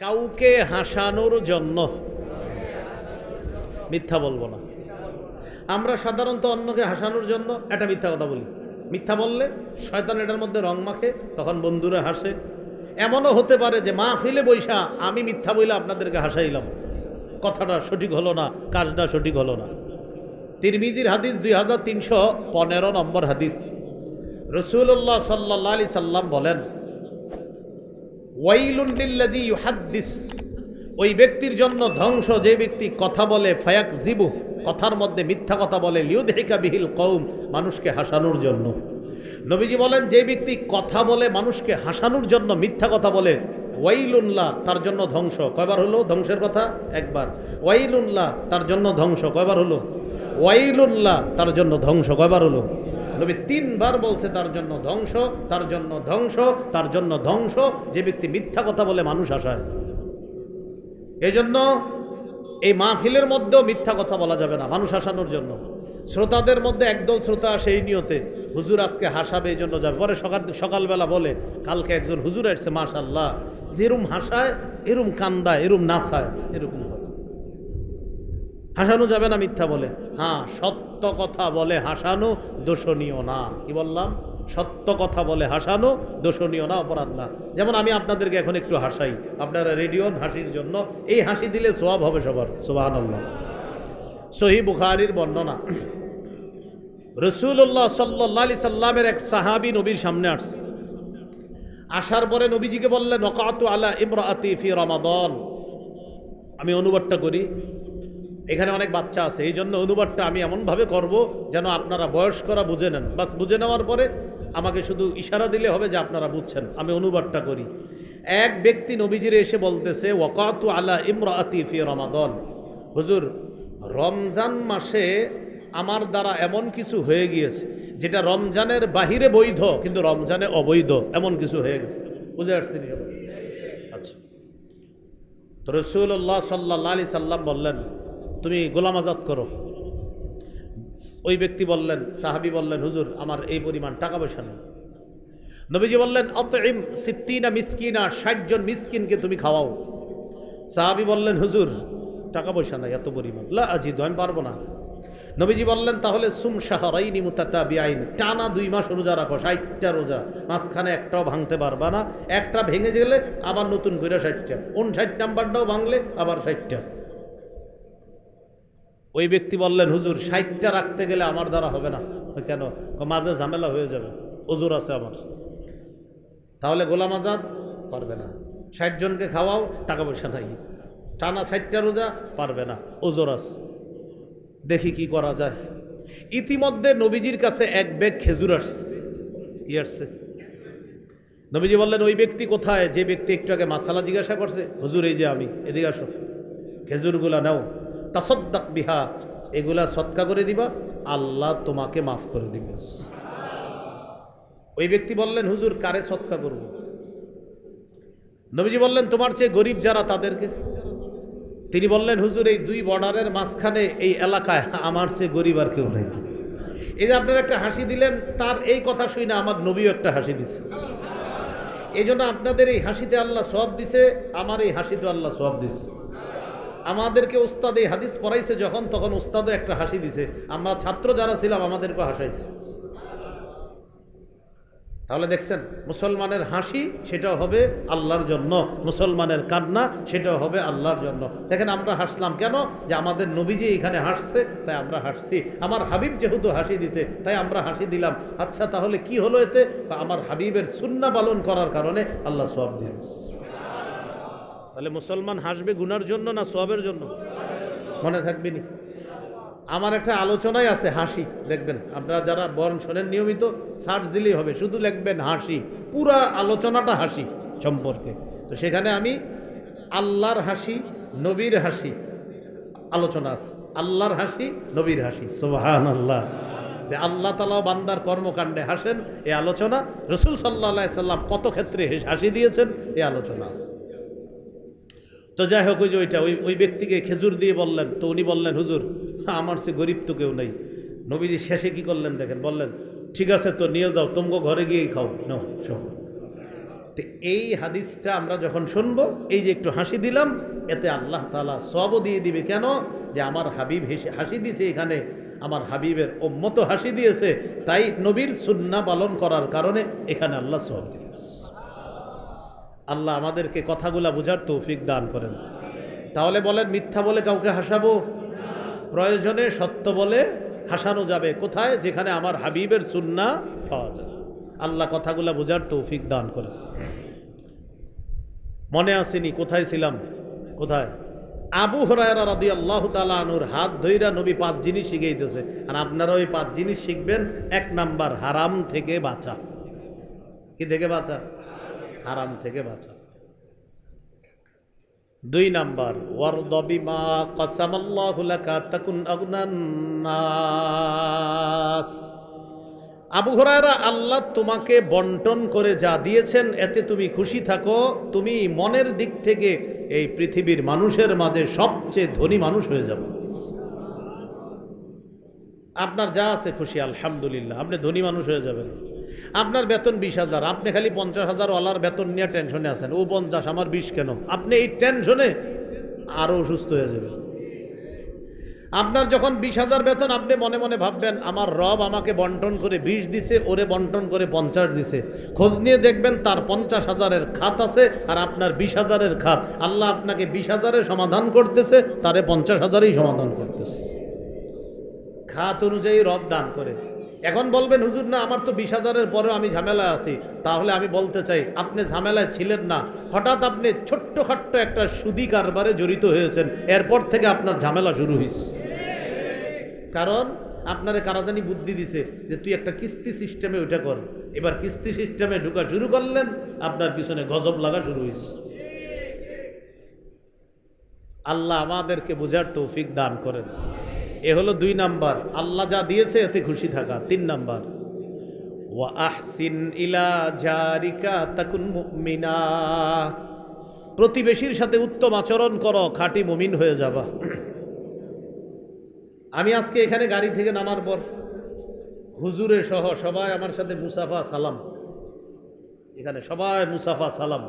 কাউকে হাসানোর জন্য মিথ্যা বলবো না। আমরা সাধারণত অন্যকে হাসানোর জন্য একটা মিথ্যা কথা বলি। মিথ্যা বললে শয়তান এটার মধ্যে রং মাখে, তখন বন্ধুরা হাসে। এমনও হতে পারে যে মাহফিলে বৈশা আমি মিথ্যা বইলে আপনাদেরকে হাসাইলাম, কথাটা সঠিক হলো না, কাজটা সঠিক হলো না। তিরমিজির হাদিস 2315 নম্বর হাদিস। রাসূলুল্লাহ সাল্লাল্লাহু আলাইহি সাল্লাম বলেন, ওয়াইলুন লিল্লাযী ইউহাদ্দিস, ওই ব্যক্তির জন্য ধ্বংস যে ব্যক্তি কথা বলে, ফায়াকযিবু, কথার মধ্যে মিথ্যা কথা বলে, লিউদহিকা বিহিল কওম, মানুষকে হাসানোর জন্য। নবীজি বলেন, যে ব্যক্তি কথা বলে মানুষকে হাসানোর জন্য মিথ্যা কথা বলে, ওয়াইলুল্লাহ, তার জন্য ধ্বংস। কয়বার হলো ধ্বংসের কথা? একবার। ওয়াইলুল্লাহ, তার জন্য ধ্বংস। কয়বার হলো? ওয়াইলুল্লাহ, তার জন্য ধ্বংস। কয়বার হলো? নবী 3 বার বলছে তার জন্য ধ্বংস, তার জন্য ধ্বংস, তার জন্য ধ্বংস, যে ব্যক্তি মিথ্যা কথা বলে মানুষ হাসায়। এই জন্য এই মাহফিলের মধ্যেও মিথ্যা কথা বলা যাবে না মানুষ হাসানোর জন্য। শ্রোতাদের মধ্যে একদল শ্রোতা সেই নিয়তে, হুজুর আজকে হাসাবে, এই জন্য যাবে। পরে সকালবেলা বলে, কালকে একজন হুজুর আসছে, মাশাআল্লাহ, যেরম হাসায়, এরম কান্দায়, এরম নাচায়, এরকম হয়। হাসানো যাবে না মিথ্যা বলে। হ্যাঁ, সত্য কথা বলে হাসানো দোষণীয় না। কি বললাম? সত্য কথা বলে হাসানো দোষণীয় না, অপরাধ না। যেমন আমি আপনাদেরকে এখন একটু হাসাই, আপনারা রেডি হন হাসির জন্য। এই হাসি দিলে সওয়াব হবে সবার। সুবহানাল্লাহ। সহিহ বুখারীর বর্ণনা, রাসূলুল্লাহ সাল্লাল্লাহু আলাইহি সাল্লামের এক সাহাবী নবীর সামনে আসছে। আসার পরে নবীজিকে বললেন, ওয়াকাতু আলা ইমরাআতি ফি রমাদান। আমি অনুবাদটা করি, এখানে অনেক বাচ্চা আছে, এই জন্য অনুবাদটা আমি এমনভাবে করব যেন আপনারা বয়স্করা বুঝে নেন। বাস বুঝে নেওয়ার পরে আমাকে শুধু ইশারা দিলে হবে যে আপনারা বুঝছেন। আমি অনুবাদটা করি। এক ব্যক্তি নবীজিরে এসে বলতেছে, ওয়াকাতু আলা ইমরাআতি ফি রমাদান, হুজুর রমজান মাসে আমার দ্বারা এমন কিছু হয়ে গিয়েছে যেটা রমজানের বাহিরে বৈধ কিন্তু রমজানে অবৈধ, এমন কিছু হয়ে গেছে। বুঝে আসছেন? আচ্ছা। তো রাসূলুল্লাহ সাল্লাল্লাহু আলাইহি সাল্লাম বললেন, তুমি গোলাম আজাদ করো। ওই ব্যক্তি বললেন, সাহাবী বললেন, হুজুর আমার এই পরিমাণ টাকা পয়সা নেই। নবীজি বললেন, আতইম 60 মিসকিনা, 60 জন মিসকিনকে তুমি খাওয়াও। সাহাবী বললেন, হুজুর টাকা পয়সা নাই এত পরিমাণ, লা আজিদু, আমি পারবো না। নবীজি বললেন, তাহলে সুম শাহরাইনি মুতাতাবিআইন, টানা 2 মাস রোজা রাখো, 60টা রোজা, মাঝখানে একটাও ভাঙতে পারবা না। একটা ভেঙে গেলে আবার নতুন করে 60টা, 59 নাম্বারটাও ভাঙলে আবার 60টা। ওই ব্যক্তি বললেন, হুজুর 60টা রাখতে গেলে আমার দ্বারা হবে না। কেন? মাঝে ঝামেলা হয়ে যাবে, ওজোর আছে আমার। তাহলে গোলাম আজাদ পারবে না। 60 জনকে খাওয়াও, টাকা পয়সা নাই। টানা 60টা রোজা পারবে না, ওজোর আছে। দেখি কি করা যায়। ইতিমধ্যে নবীজির কাছে এক ব্যাগ খেজুর আসছে। কি আসছে? নবীজি বললেন, ওই ব্যক্তি কোথায় যে ব্যক্তি একটু আগে মাসালা জিজ্ঞাসা করছে? হুজুর এই যে আমি, এদিকে আসো, খেজুরগুলা নাও, তাসাদ্দাক বিহা, এগুলা সদকা করে দিবা, আল্লাহ তোমাকে মাফ করে দিবে। ওই ব্যক্তি বললেন, হুজুর কারে সদকা করব? নবীজি বললেন, তোমার চেয়ে গরিব যারা তাদেরকে। তিনি বললেন, হুজুর এই 2 বর্ডারের মাঝখানে এই এলাকায় আমার চেয়ে গরিব আর কেউ নেই। এই যে আপনারা একটা হাসি দিলেন, তার এই কথা শুনে আমার নবীও একটা হাসি দিছে। এই জন্য আপনাদের এই হাসিতে আল্লাহ সওয়াব দিছে, আমার এই হাসিতে আল্লাহ সওয়াব দিছে। আমাদেরকে উস্তাদ এই হাদিস পড়াইছে যখন, তখন উস্তাদও একটা হাসি দিছে। আমরা ছাত্র যারা ছিলাম আমাদেরকে হাসাইছে। তাহলে দেখছেন, মুসলমানের হাসি সেটাও হবে আল্লাহর জন্য, মুসলমানের কান্না সেটাও হবে আল্লাহর জন্য। দেখেন আমরা হাসলাম কেন? যে আমাদের নবীজি এখানে হাসছে তাই আমরা হাসছি। আমার হাবিব যেহেতু হাসি দিছে তাই আমরা হাসি দিলাম। আচ্ছা তাহলে কি হলো এতে? আমার হাবিবের সুন্নাহ পালন করার কারণে আল্লাহ সওয়াব দিয়েছে। তাহলে মুসলমান হাসবে গুনার জন্য না সওয়াবের জন্য? মনে থাকবে নি? আমার একটা আলোচনায় আছে হাসি, দেখবেন আপনারা যারা বর্ণ শোনেন নিয়মিত, সার্চ দিলেই হবে, শুধু লিখবেন হাসি, পুরা আলোচনাটা হাসি সম্পর্কে। তো সেখানে আমি আল্লাহর হাসি, নবীর হাসি আলোচনা আছে। আল্লাহর হাসি, নবীর হাসি। সুবহানাল্লাহ। যে আল্লাহ তাআলা বান্দার কর্মকাণ্ডে হাসেন, এই আলোচনা। রাসূল সাল্লাল্লাহু আলাইহি সাল্লাম কত ক্ষেত্রে হাসি দিয়েছেন, এই আলোচনা আছে। তো যাই হোক, ওই যে ওই ব্যক্তিকে খেজুর দিয়ে বললেন, তো উনি বললেন, হুজুর আমার সে গরিব তো কেউ নেই। নবীজি শেষে কি করলেন দেখেন, বললেন, ঠিক আছে তো নিয়ে যাও, তোমগো ঘরে গিয়েই খাও। তো এই হাদিসটা আমরা যখন শুনবো, এই যে একটু হাসি দিলাম, এতে আল্লাহ তাআলা সওয়াবও দিয়ে দিবে। কেন? যে আমার হাবিব হাসি দিয়েছে, এখানে আমার হাবিবের উম্মত হাসি দিয়েছে, তাই নবীর সুন্নাহ পালন করার কারণে এখানে আল্লাহ সওয়াব দিয়েছে। আল্লাহ আমাদেরকে কথাগুলা বোঝার তৌফিক দান করেন। তাহলে বলেন, মিথ্যা বলে কাউকে হাসাবো? প্রয়োজনে সত্য বলে হাসানো যাবে। কোথায়? যেখানে আমার হাবিবের সুন্নাহ পাওয়া যায়। আল্লাহ কথাগুলা বোঝার তৌফিক দান করেন। মনে আসেনি কোথায় ছিলাম? কোথায়? আবু হুরায়রা রাদিয়াল্লাহু তাআলা আনহুর হাত ধইরা নবী 5 জিনিস শিখাইতেছে, আর আপনারা ওই 5 জিনিস শিখবেন। 1 নাম্বার, হারাম থেকে বাঁচা। কি থেকে বাঁচা? হারাম থেকে বাঁচা। 2 নাম্বার, ওয়ারদ বিমা কাসামাল্লাহু লাকা তাকুন আগনান নাস। আবু হুরায়রা, আল্লাহ তোমাকে বন্টন করে যা দিয়েছেন এতে তুমি খুশি থাকো, তুমি মনের দিক থেকে এই পৃথিবীর মানুষের মাঝে সবচেয়ে ধনী মানুষ হয়ে যাবে। আপনার যা আছে খুশি, আলহামদুলিল্লাহ, আপনি ধনী মানুষ হয়ে যাবেন। আপনার বেতন 20,000, আপনি খালি 50,000 ওয়ালার বেতন নিয়ে টেনশনে আছেন, ও 50, আমার 20 কেন? আপনি এই টেনশনে আরও অসুস্থ হয়ে যাবেন। আপনার যখন 20,000 বেতন, আপনি মনে মনে ভাববেন আমার রব আমাকে বন্টন করে 20 দিছে, ওরে বন্টন করে 50 দিছে। খোঁজ নিয়ে দেখবেন তার 50,000-এর খাত আছে আর আপনার 20,000-এর খাত। আল্লাহ আপনাকে 20,000-এর সমাধান করতেছে, তারে 50,000-এই সমাধান করতেছে। খাত অনুযায়ী রব দান করে। এখন বলবেন, হুজুর না, আমার তো 20,000-এর পরেও আমি ঝামেলায় আছি। তাহলে আমি বলতে চাই, আপনি ঝামেলায় ছিলেন না, হঠাৎ আপনি ছোট্টখাট্ট একটা সুদি কারবারে জড়িত হয়েছেন, এরপর থেকে আপনার ঝামেলা শুরু হয়েছে। কারণ আপনারে কারাজানি বুদ্ধি দিছে যে তুই একটা কিস্তি সিস্টেমে ওইটা কর। এবার কিস্তি সিস্টেমে ঢুকা শুরু করলেন, আপনার পিছনে গজব লাগা শুরু হয়েছে। আল্লাহ আমাদেরকে বোঝার তৌফিক দান করেন। এ হলো 2 নাম্বার, আল্লাহ যা দিয়েছে এতে খুশি থাকা। 3 নাম্বার, ওয়া আহসিন ইলা জারিকা তাকুন মুমিনা। প্রতিবেশীর সাথে উত্তম আচরণ করো, খাঁটি মুমিন হয়ে যাবা। আমি আজকে এখানে গাড়ি থেকে নামার পর হুজুরে সহ সবাই আমার সাথে মুসাফা সালাম, এখানে সবাই মুসাফা সালাম।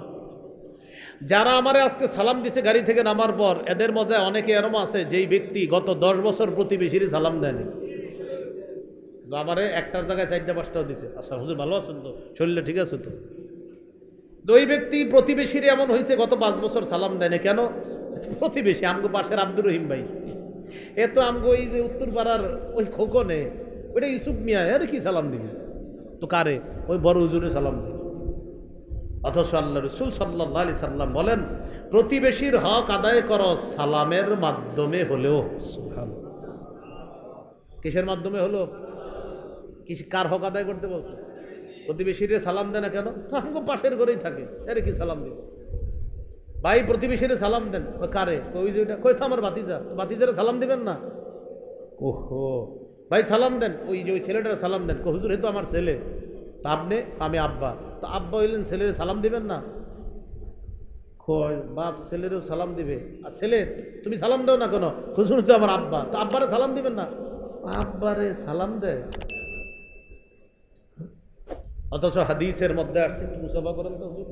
যারা আমারে আজকে সালাম দিছে গাড়ি থেকে নামার পর, এদের মজায় অনেকে এরম আছে যেই ব্যক্তি গত 10 বছর প্রতিবেশীর সালাম দেয়নি। আমারে একটার জায়গায় 4টা-5টাও দিছে। আচ্ছা হুজুর ভালো আছেন তো, শরীরে ঠিক আছে তো? ওই ব্যক্তি প্রতিবেশীর এমন হয়েছে গত 5 বছর সালাম দেয়নি। কেন? প্রতিবেশী আমগো পাশের আব্দুর রহিম ভাই, এ তো আমগো ওই যে উত্তর পাড়ার ওই খোকনে, ওইটা ইউসুফ মিয়া, আরে কি সালাম দিবে? তো কারে? ওই বড় হুজুরে সালাম দিবে। অথচ আল্লাহ রাসূল সাল্লাল্লাহু আলাইহি সাল্লাম বলেন, প্রতিবেশীর হক আদায় করো সালামের মাধ্যমে হলেও। সুবহানাল্লাহ। কিসের মাধ্যমে হলো? কার হক আদায় করতে বলছে? প্রতিবেশীরে সালাম দেয় না কেন? আমগো পাশের ঘরেই থাকে, আরে কি সালাম দিবে? ভাই প্রতিবেশীরে সালাম দেন। কারে? ওই যে ওইটা কই তো আমার ভাতিজা, তো ভাতিজারে সালাম দিবেন না? ওহো ভাই সালাম দেন, ওই যে ওই ছেলেটারে সালাম দেন। হুজুর এ তো আমার ছেলে। তা আপনি? আমি আব্বা। তো আব্বা হইলেন, ছেলেরে সালাম দিবেন না? বাপ ছেলেরও সালাম দিবে। আর ছেলে, তুমি সালাম দাও না কেন? হুজুর তো আমার আব্বা। তো আব্বারে সালাম দিবেন না? আব্বারে সালাম দেয়। অথচ হাদিসের মধ্যে আসছে, একটু মুসাফা করেন তো হুজুর।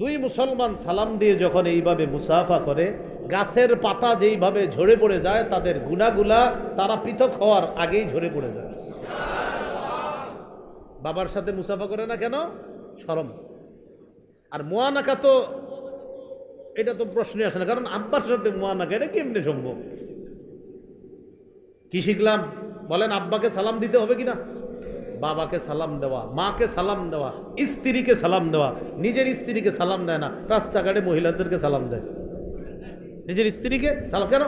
2 মুসলমান সালাম দিয়ে যখন এইভাবে মুসাফা করে, গাছের পাতা যেইভাবে ঝরে পড়ে যায়, তাদের গুনাহগুলা তারা পৃথক হওয়ার আগেই ঝরে পড়ে যায়। বাবার সাথে মুসাফা করে না কেন? শরম। আর মুআনাকা তো এটা তো প্রশ্নই আসে না, কারণ আব্বার সাথে মুআনাকা এটা কেমনে সম্ভব? কি শিখলাম বলেন? আব্বাকে সালাম দিতে হবে কিনা? বাবাকে সালাম দেওয়া, মাকে সালাম দেওয়া, স্ত্রীকে সালাম দেওয়া। নিজের স্ত্রীকে সালাম দেয় না, রাস্তাঘাটে মহিলাদেরকে সালাম দেয়। নিজের স্ত্রীকে সালাম কেন?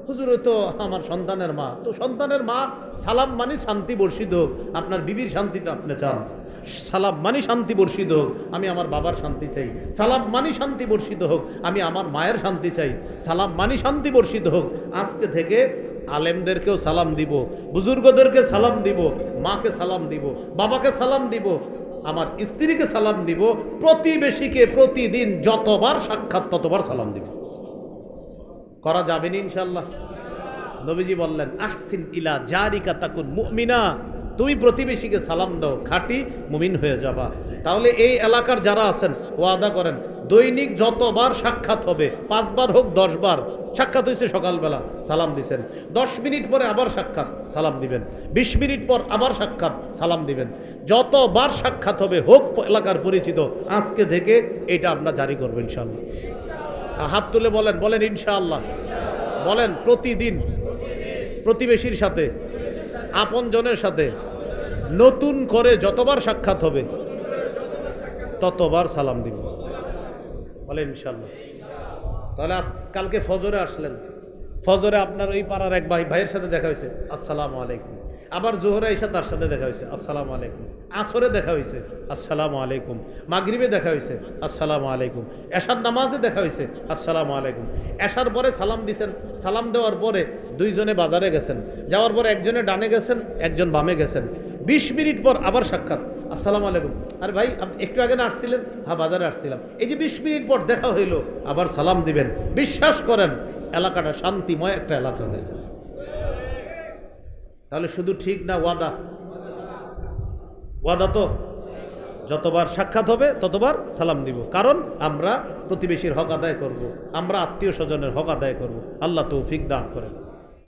হুজুর তো আমার সন্তানের মা। তো সন্তানের মা সালাম মানে শান্তি বর্ষিত হোক। আপনার বিবির শান্তি তো আপনি চান, সালাম মানে শান্তি বর্ষিত হোক। আমি আমার বাবার শান্তি চাই। সালাম মানে শান্তি বর্ষিত হোক, আমি আমার মায়ের শান্তি চাই। সালাম মানে শান্তি বর্ষিত হোক। আজকে থেকে আলেমদেরকেও সালাম দিব, বুজুর্গদেরকে সালাম দিব, মাকে সালাম দিব, বাবাকে সালাম দিব, আমার স্ত্রীকে সালাম দিব, প্রতিবেশীকে প্রতিদিন যতবার সাক্ষাৎ ততবার সালাম দিব। করা যাবে না ইনশাআল্লাহ? নবীজি বললেন, আহসিন ইলা জারিকা তাকুন মুমিনা। তুমি প্রতিবেশীকে সালাম দাও, খাঁটি মুমিন হয়ে যাবা। তাহলে এই এলাকার যারা আছেন ওয়াদা করেন, দৈনিক যতবার সাক্ষাৎ হবে, 5 বার হোক 10 বার সাক্ষাৎ হয়েছে, সকালবেলা সালাম দিবেন, 10 মিনিট পরে আবার সাক্ষাৎ সালাম দিবেন, 20 মিনিট পর আবার সাক্ষাৎ সালাম দিবেন। যতবার সাক্ষাৎ হবে হোক এলাকার পরিচিত, আজকে থেকে এটা আমরা জারি করবো ইনশাআল্লাহ। হাত তুলে বলেন, বলেন ইনশাআল্লাহ, বলেন প্রতিদিন প্রতিবেশীর সাথে, আপনজনের সাথে নতুন করে যতবার সাক্ষাৎ হবে ততবার সালাম দিব, বলেন ইনশাআল্লাহ। তাহলে কালকে ফজরে আসলেন, ফজরে আপনার ওই পাড়ার এক ভাইয়ের সাথে দেখা হয়েছে, আসসালামু আলাইকুম। আবার জোহরে এসে তার সাথে দেখা হয়েছে, আসসালামু আলাইকুম। আসরে দেখা হয়েছে, আসসালামু আলাইকুম। মাগরিবে দেখা হয়েছে, আসসালামু আলাইকুম। এশার নামাজে দেখা হয়েছে, আসসালামু আলাইকুম। এশার পরে সালাম দিছেন, সালাম দেওয়ার পরে দুইজনে বাজারে গেছেন, যাওয়ার পরে একজনে ডানে গেছেন, একজন বামে গেছেন। 20 মিনিট পর আবার সাক্ষাৎ, আসসালামু আলাইকুম। আরে ভাই আপনি একটু আগে না আসছিলেন? হ্যাঁ বাজারে আসছিলাম। এই যে 20 মিনিট পর দেখা হইলো, আবার সালাম দিবেন। বিশ্বাস করেন এলাকাটা শান্তিময় একটা এলাকা হয়ে যাবে। তাহলে শুধু ঠিক না ওয়াদা? ওয়াদা তো যতবার সাক্ষাৎ হবে ততবার সালাম দিব, কারণ আমরা প্রতিবেশীর হক আদায় করব, আমরা আত্মীয় স্বজনের হক আদায় করব। আল্লাহ তৌফিক দান করেন।